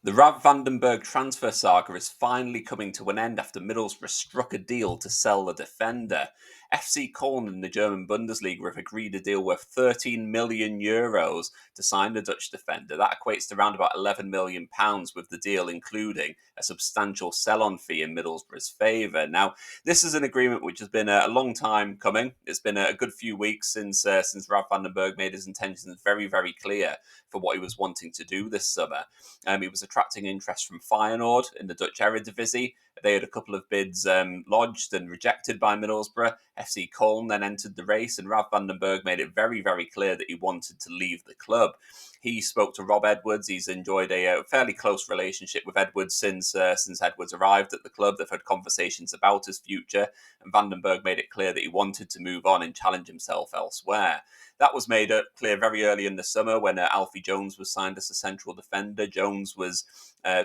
The Rav Vandenberg transfer saga is finally coming to an end after Middlesbrough struck a deal to sell the defender. FC Koln in the German Bundesliga have agreed a deal worth €13 million to sign the Dutch defender. That equates to around about £11 million, with the deal including a substantial sell-on fee in Middlesbrough's favour. Now, this is an agreement which has been a long time coming. It's been a good few weeks since Rav Vandenberg made his intentions very, very clear for what he was wanting to do this summer. He was attracting interest from Feyenoord in the Dutch Eredivisie. They had a couple of bids lodged and rejected by Middlesbrough. FC Koln then entered the race, and Rav Vandenberg made it very, very clear that he wanted to leave the club. He spoke to Rob Edwards. He's enjoyed a fairly close relationship with Edwards since Edwards arrived at the club. They've had conversations about his future, and Vandenberg made it clear that he wanted to move on and challenge himself elsewhere. That was made clear very early in the summer when Alfie Jones was signed as a central defender. Jones was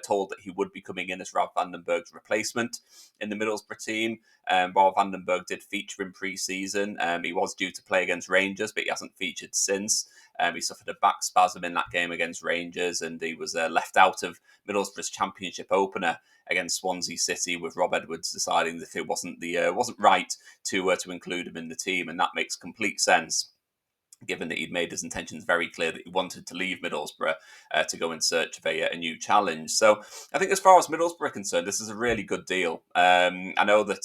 told that he would be coming in as Rav Vandenberg's replacement in the Middlesbrough team. Rav Vandenberg did feature in pre-season. He was due to play against Rangers, but he hasn't featured since. He suffered a back spasm in that game against Rangers, and he was left out of Middlesbrough's Championship opener against Swansea City, with Rob Edwards deciding that it wasn't right to include him in the team, and that makes complete sense, given that he'd made his intentions very clear that he wanted to leave Middlesbrough to go in search of a new challenge. So I think as far as Middlesbrough are concerned, this is a really good deal. I know that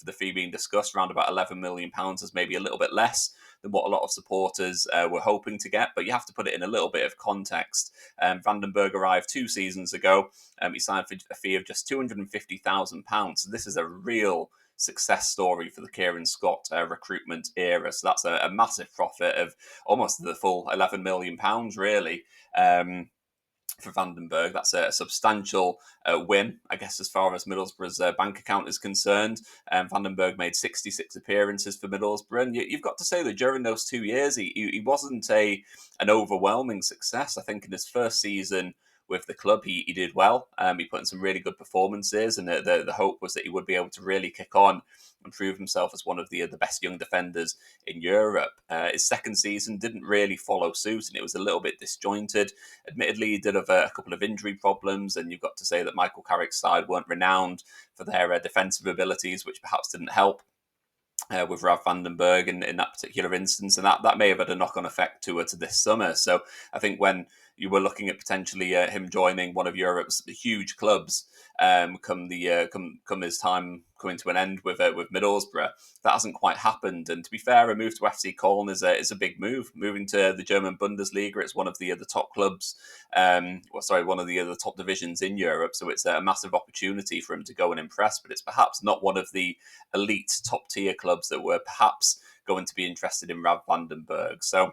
the fee being discussed, around about £11 million, is maybe a little bit less than what a lot of supporters were hoping to get, but you have to put it in a little bit of context. Vandenberg arrived 2 seasons ago. He signed for a fee of just £250,000. So this is a real success story for the Kieran Scott recruitment era. So that's a massive profit of almost the full £11 million, really. For Vandenberg, that's a substantial win, I guess, as far as Middlesbrough's bank account is concerned. Vandenberg made 66 appearances for Middlesbrough, and you've got to say that during those 2 years, he wasn't an overwhelming success. I think in his first season with the club, he did well. He put in some really good performances, and the hope was that he would be able to really kick on and prove himself as one of the best young defenders in Europe. His second season didn't really follow suit, and it was a little bit disjointed. Admittedly, he did have a couple of injury problems, and you've got to say that Michael Carrick's side weren't renowned for their defensive abilities, which perhaps didn't help with Rav Vandenberg in that particular instance, and that may have had a knock-on effect to this summer. So I think when you were looking at potentially him joining one of Europe's huge clubs, come his time coming to an end with Middlesbrough, that hasn't quite happened. And to be fair, a move to FC Koln is a big move. Moving to the German Bundesliga, it's one of the top clubs, one of the top divisions in Europe. So it's a massive opportunity for him to go and impress. But it's perhaps not one of the elite top tier clubs that were perhaps going to be interested in Rav Vandenberg. So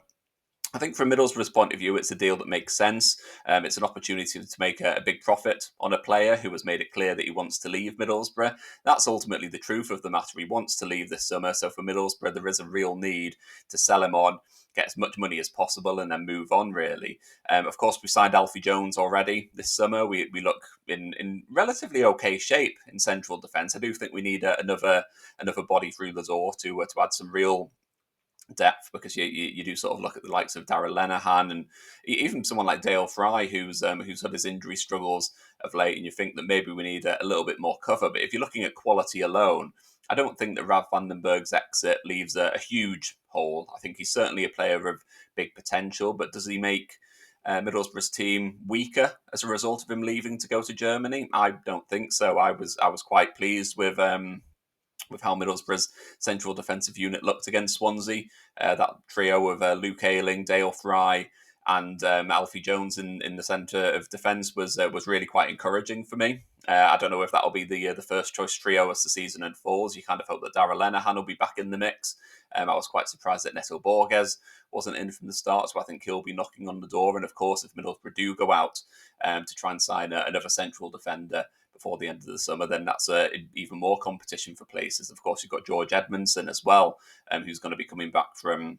I think from Middlesbrough's point of view, it's a deal that makes sense. It's an opportunity to make a big profit on a player who has made it clear that he wants to leave Middlesbrough. That's ultimately the truth of the matter. He wants to leave this summer. So for Middlesbrough, there is a real need to sell him on, get as much money as possible, and then move on, really. Of course, we signed Alfie Jones already this summer. We look in relatively okay shape in central defence. I do think we need another body through the door to add some real depth, because you do sort of look at the likes of Darragh Lenihan and even someone like Dale Fry, who's had his injury struggles of late, and you think that maybe we need a little bit more cover. But if you're looking at quality alone, I don't think that Rav Vandenberg's exit leaves a huge hole. I think he's certainly a player of big potential, but does he make Middlesbrough's team weaker as a result of him leaving to go to Germany? I don't think so. I was quite pleased with how Middlesbrough's central defensive unit looked against Swansea. That trio of Luke Ayling, Dale Fry, and Alfie Jones in the centre of defence was really quite encouraging for me. I don't know if that'll be the first choice trio as the season unfolds. You kind of hope that Darragh Lenihan will be back in the mix. I was quite surprised that Neto Borges wasn't in from the start, so I think he'll be knocking on the door. And of course, if Middlesbrough do go out to try and sign another central defender before the end of the summer, then that's even more competition for places. Of course, you've got George Edmondson as well, who's going to be coming back from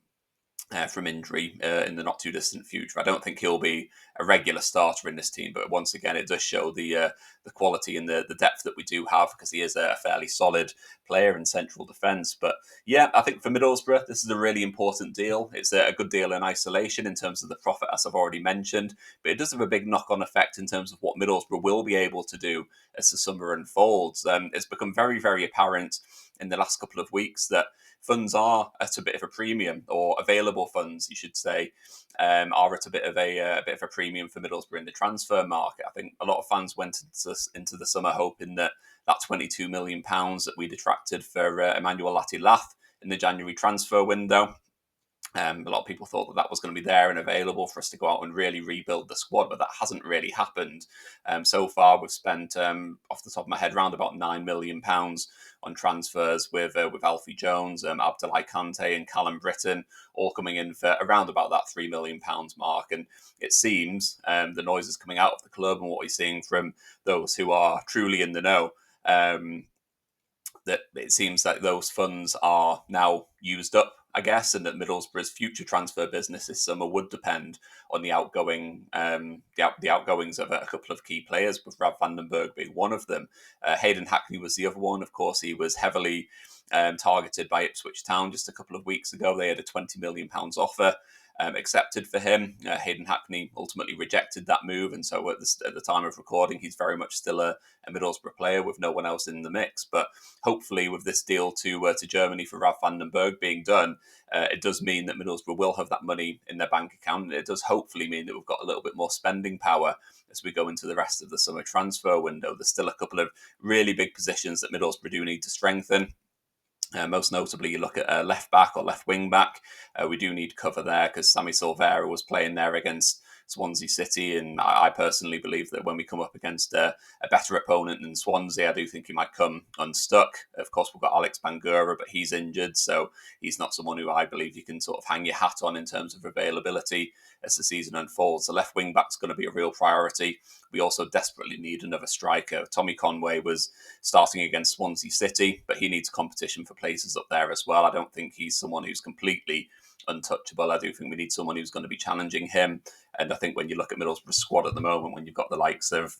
from injury in the not too distant future. I don't think he'll be a regular starter in this team, but once again, it does show the quality and the depth that we do have, because he is a fairly solid player in central defence. But yeah, I think for Middlesbrough, this is a really important deal. It's a good deal in isolation in terms of the profit, as I've already mentioned, but it does have a big knock-on effect in terms of what Middlesbrough will be able to do as the summer unfolds. It's become very, very apparent in the last couple of weeks that funds are at a bit of a premium, or available funds, you should say, are at a bit of a premium for Middlesbrough in the transfer market. I think a lot of fans went into the summer hoping that £22 million that we'd attracted for Emmanuel Latilath in the January transfer window. A lot of people thought that was going to be there and available for us to go out and really rebuild the squad, but that hasn't really happened. So far, we've spent, off the top of my head, around about £9 million on transfers with Alfie Jones, Abdoulaye Kante, and Callum Britton, all coming in for around about that £3 million mark. And it seems the noises coming out of the club and what we're seeing from those who are truly in the know, that it seems like those funds are now used up, I guess, and that Middlesbrough's future transfer business this summer would depend on the outgoings of a couple of key players, with Rav van den Berg being one of them. Hayden Hackney was the other one. Of course, he was heavily targeted by Ipswich Town just a couple of weeks ago. They had a £20 million offer accepted for him. Hayden Hackney ultimately rejected that move, and so at the time of recording, he's very much still a Middlesbrough player with no one else in the mix. But hopefully, with this deal to Germany for Rav van den Berg being done, it does mean that Middlesbrough will have that money in their bank account, and it does hopefully mean that we've got a little bit more spending power as we go into the rest of the summer transfer window. There's still a couple of really big positions that Middlesbrough do need to strengthen. Most notably, you look at left back or left wing back. We do need cover there, because Sammy Silvera was playing there against Swansea City, and I personally believe that when we come up against a better opponent than Swansea, I do think he might come unstuck. Of course, we've got Alex Bangura, but he's injured, so he's not someone who I believe you can sort of hang your hat on in terms of availability as the season unfolds. The left wing back's going to be a real priority. We also desperately need another striker. Tommy Conway was starting against Swansea City, but he needs competition for places up there as well. I don't think he's someone who's completely untouchable. I do think we need someone who's going to be challenging him. And I think when you look at Middlesbrough's squad at the moment, when you've got the likes of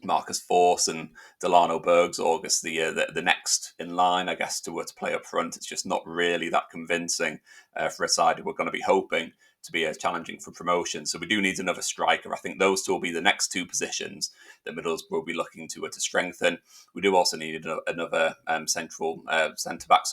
Marcus Force and Delano Bergs, August, the next in line, I guess, to play up front, it's just not really that convincing for a side who we're going to be hoping to be challenging for promotion. So we do need another striker. I think those two will be the next two positions that Middlesbrough will be looking to strengthen. We do also need another central centre-back,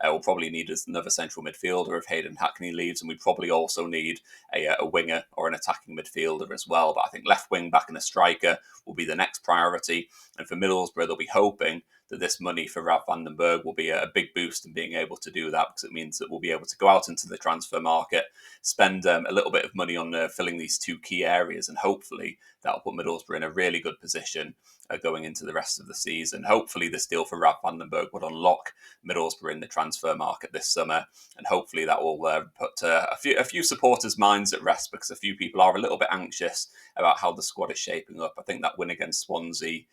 we'll probably need another central midfielder if Hayden Hackney leaves, and we probably also need a winger or an attacking midfielder as well. But I think left wing back and a striker will be the next priority. And for Middlesbrough, they'll be hoping that this money for Rav van den Berg will be a big boost in being able to do that, because it means that we'll be able to go out into the transfer market, spend a little bit of money on filling these two key areas, and hopefully that'll put Middlesbrough in a really good position going into the rest of the season. Hopefully this deal for Rav van den Berg would unlock Middlesbrough in the transfer market this summer, and hopefully that will put a few supporters' minds at rest, because a few people are a little bit anxious about how the squad is shaping up. I think that win against Swansea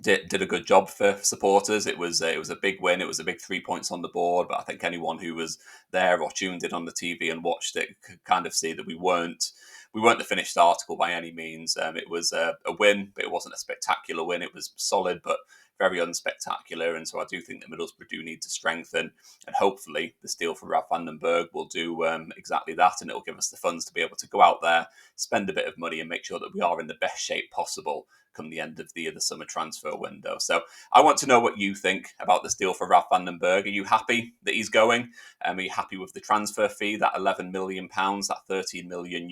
did a good job for supporters. It was a big win. It was a big 3 points on the board. But I think anyone who was there or tuned in on the TV and watched it could kind of see that we weren't the finished article by any means. It was a win, but it wasn't a spectacular win. It was solid, but very unspectacular. And so I do think that Middlesbrough do need to strengthen, and hopefully this deal for Rav van den Berg will do exactly that, and it'll give us the funds to be able to go out there, spend a bit of money, and make sure that we are in the best shape possible come the end of the summer transfer window. So I want to know what you think about this deal for Rav van den Berg. Are you happy that he's going? Are you happy with the transfer fee, that £11 million, that €13 million?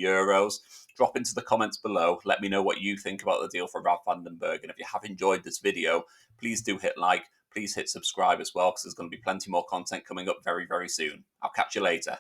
Drop into the comments below. Let me know what you think about the deal for Rav van den Berg. And if you have enjoyed this video, please do hit like. Please hit subscribe as well, because there's going to be plenty more content coming up very, very soon. I'll catch you later.